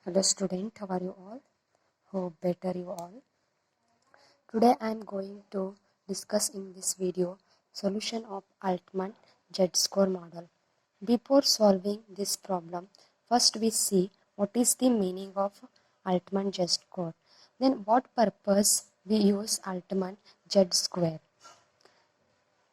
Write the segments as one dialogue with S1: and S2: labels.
S1: Hello student, how are you all? Hope better you all. Today I am going to discuss in this video solution of Altman Z-score model. Before solving this problem, first we see what is the meaning of Altman Z-score. Then what purpose we use Altman Z-square.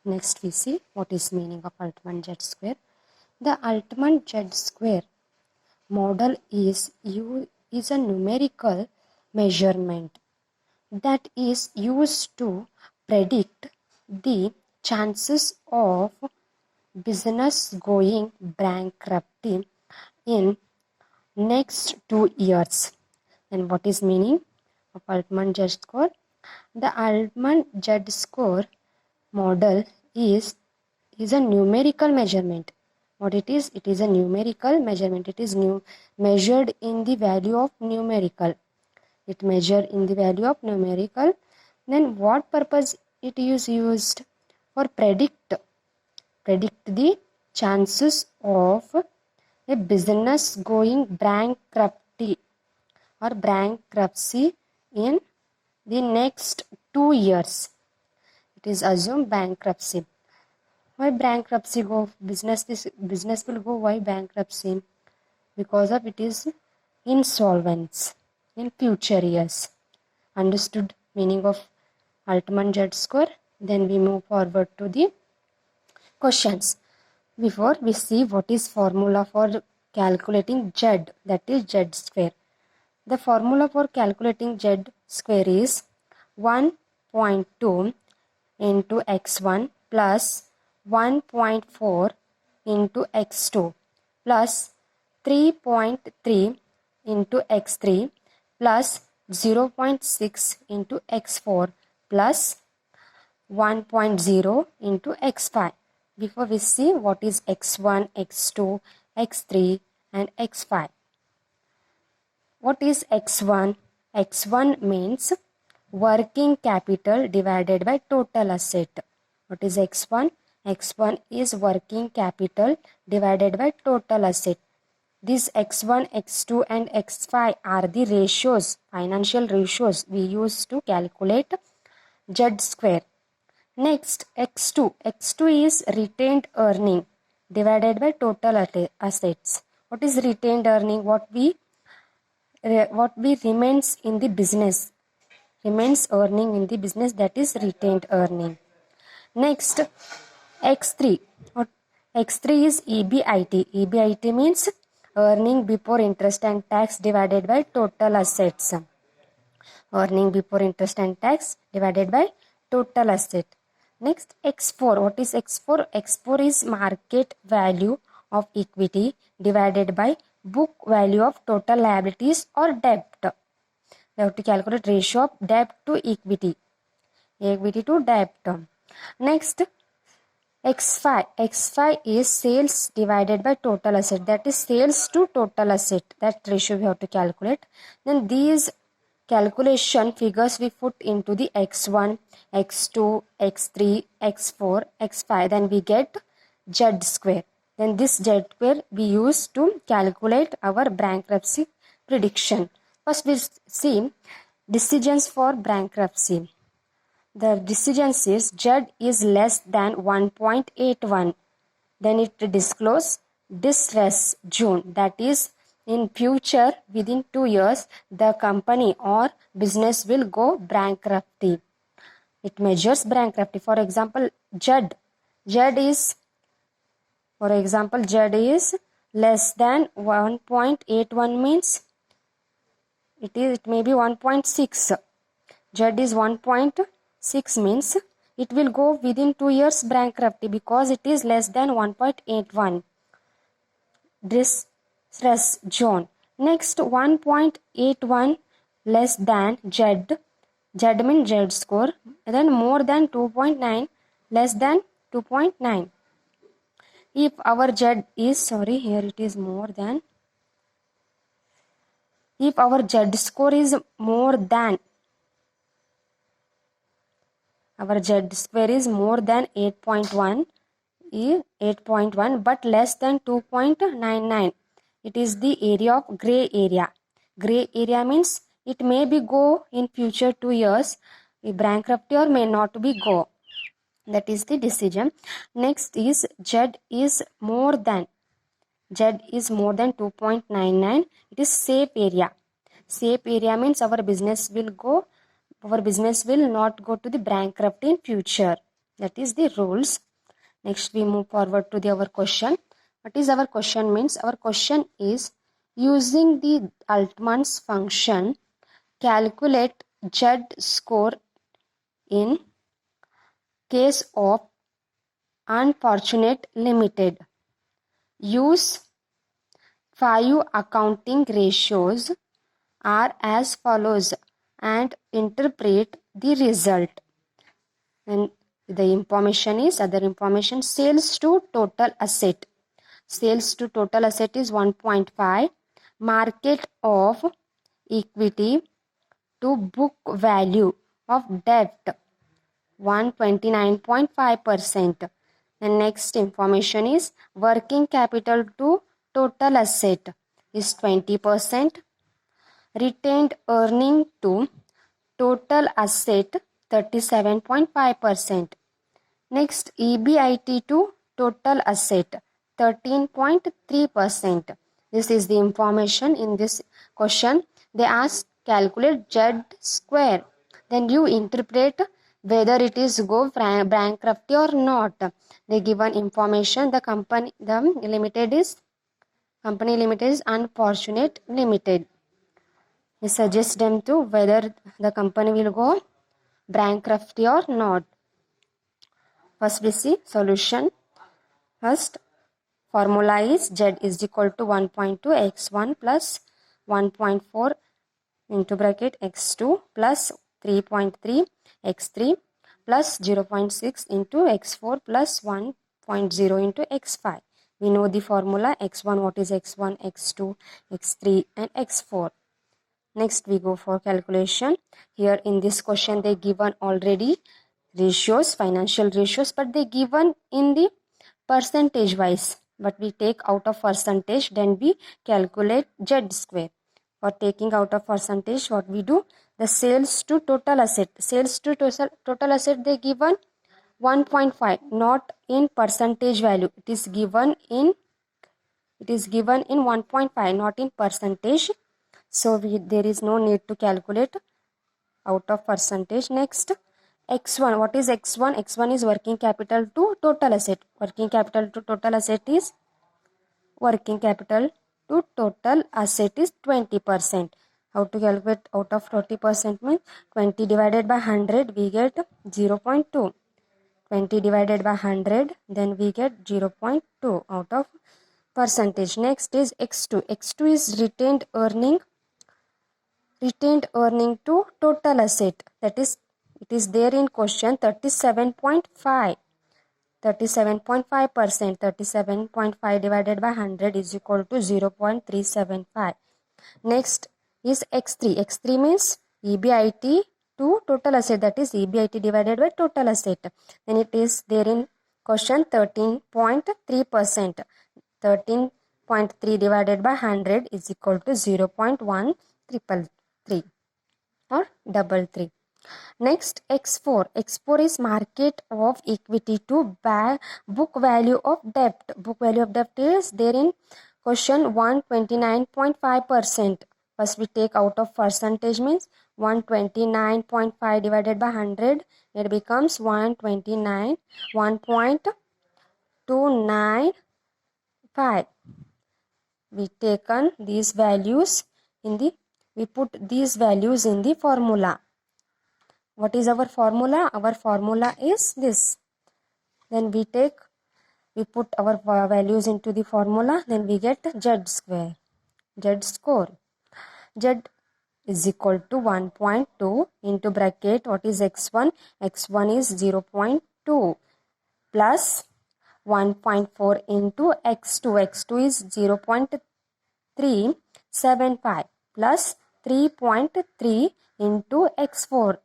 S1: Next we see what is meaning of Altman Z-square. The Altman Z-square model is a numerical measurement that is used to predict the chances of business going bankrupt in next 2 years. And what is meaning of Altman Z-score? The Altman Z-score model is a numerical measurement. What it is? It is a numerical measurement. It is measured in the value of numerical. It measured in the value of numerical. Then what purpose it is used? For predict the chances of a business going bankruptcy in the next 2 years. It is assumed bankruptcy. Why bankruptcy go? Business will go. Why bankruptcy? Because of it is insolvents in future years. Understood meaning of Altman Z-score? Then we move forward to the questions. Before we see what is formula for calculating Z, that is Z-square. The formula for calculating Z-square is 1.2 into x1 plus 1.4 into x2 plus 3.3 into x3 plus 0.6 into x4 plus 1.0 into x5. Before we see what is x1, x2, x3 and x5. What is x1? x1 means working capital divided by total asset. What is x1? x1 is working capital divided by total asset. These x1, x2 and x5 are the ratios, financial ratios we use to calculate Z-square. Next, x2. x2 is retained earning divided by total assets. What is retained earning? What we remains in the business, remains earning in the business, that is retained earning. Next, x3. x3 is EBIT. EBIT means earning before interest and tax divided by total assets. Earning before interest and tax divided by total asset. Next, x4. What is x4? x4 is market value of equity divided by book value of total liabilities or debt. We have to calculate ratio of debt to equity. Equity to debt. Next, x5. x5 is sales divided by total asset. That is sales to total asset. That ratio we have to calculate. Then these calculation figures we put into the x1, x2, x3, x4, x5. Then we get Z-square. Then this Z-square we use to calculate our bankruptcy prediction. First we see decisions for bankruptcy. The decision says Z is less than 1.81. Then it disclose distress June. That is in future within 2 years the company or business will go bankruptcy. It measures bankruptcy. For example, Z is less than 1.81 means it may be 1.6. Z is 1.6 means it will go within 2 years bankruptcy because it is less than 1.81. Distress zone. Next, 1.81 less than Z. Z means Z score. Then more than 2.9 less than 2.9. If our Z is, here it is more than. If our Z score is more than, our Z square is more than 8.1 but less than 2.99. It is the area of gray area. Gray area means it may be go in future 2 years, bankruptcy or may not be go. That is the decision. Next is Z is more than. Z is more than 2.99. It is safe area. Safe area means our business will not go to the bankrupt in future. That is the rules. Next we move forward to our question. What is our question means? Our question is using the Altman's function, calculate Z score in case of unfortunate limited. Use 5 accounting ratios are as follows and interpret the result. And the information is other information. Sales to total asset. Sales to total asset is 1.5. Market of equity to book value of debt 129.5%. The next information is working capital to total asset is 20%. Retained earning to total asset 37.5%. Next, EBIT to total asset 13.3%. This is the information in this question. They ask calculate Z square. Then you interpret whether it is go bankruptcy or not. They given information. The company limited is unfortunate limited. We suggest them to whether the company will go bankruptcy or not. First we see solution. First formula is Z is equal to 1.2 x1 plus 1.4 into bracket x2 plus 3.3 x3 plus 0.6 into x4 plus 1.0 into x5. We know the formula x1, what is x1, x2, x3 and x4. Next we go for calculation. Here in this question they given already ratios, financial ratios, but they given in the percentage wise. But we take out of percentage, then we calculate Z square. For taking out of percentage, what we do? The sales to total asset. Sales to total asset they given 1.5, not in percentage value. It is given in 1.5, not in percentage. So there is no need to calculate out of percentage. Next, x1. What is x1? X1 is working capital to total asset. Working capital to total asset is 20%. How to calculate out of 20% means 20 divided by 100 we get 0.2. 20 divided by 100 then we get 0.2 out of percentage. Next is x2. X2 is retained earning to total asset. That is, it is there in question 37.5. 37.5%. 37.5 divided by 100 is equal to 0.375. Next is x3. x3 means EBIT to total asset, that is EBIT divided by total asset. Then it is there in question 13.3%. 13.3 divided by 100 is equal to 0.1333 or 33. Next, x4. x4 is market of equity to book value of debt. Book value of debt is there in question 129.5%. First we take out of percentage means 129.5 divided by 100. It becomes 129. We taken these values we put these values in the formula. What is our formula? Our formula is this. Then we put our values into the formula. Then we get Z square. Z score. Z is equal to 1.2 into bracket. What is x1? X1 is 0.2 plus 1.4 into x2. X2 is 0.375 plus 3.3 into x4.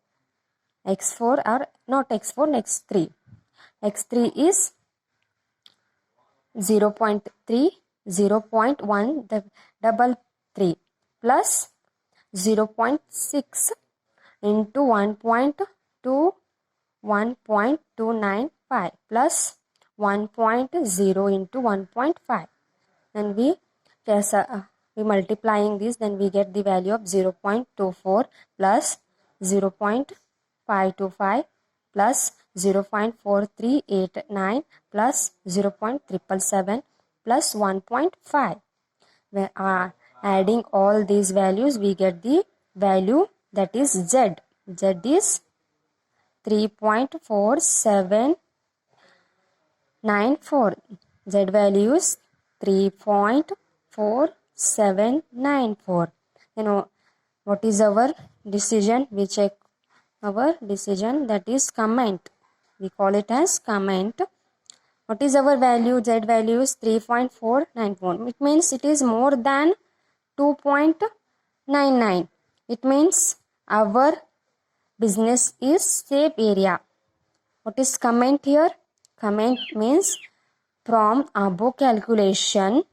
S1: X4 or not x4, x3. X3 is 0.3, 0.1, the double 3 plus 0.6 into 1.295 plus 1.0 into 1.5. Then we multiplying this, then we get the value of 0.24 plus 0.525 plus 0.4389 plus 0.777 plus 1.5. When adding all these values, we get the value that is Z. Z is 3.4794. Z value is 3.4794. You know what is our decision? We check our decision, that is comment. We call it as comment. What is our value? Z value is 3.494. It means it is more than 2.99. It means our business is safe area. What is comment here? Comment means from above calculation,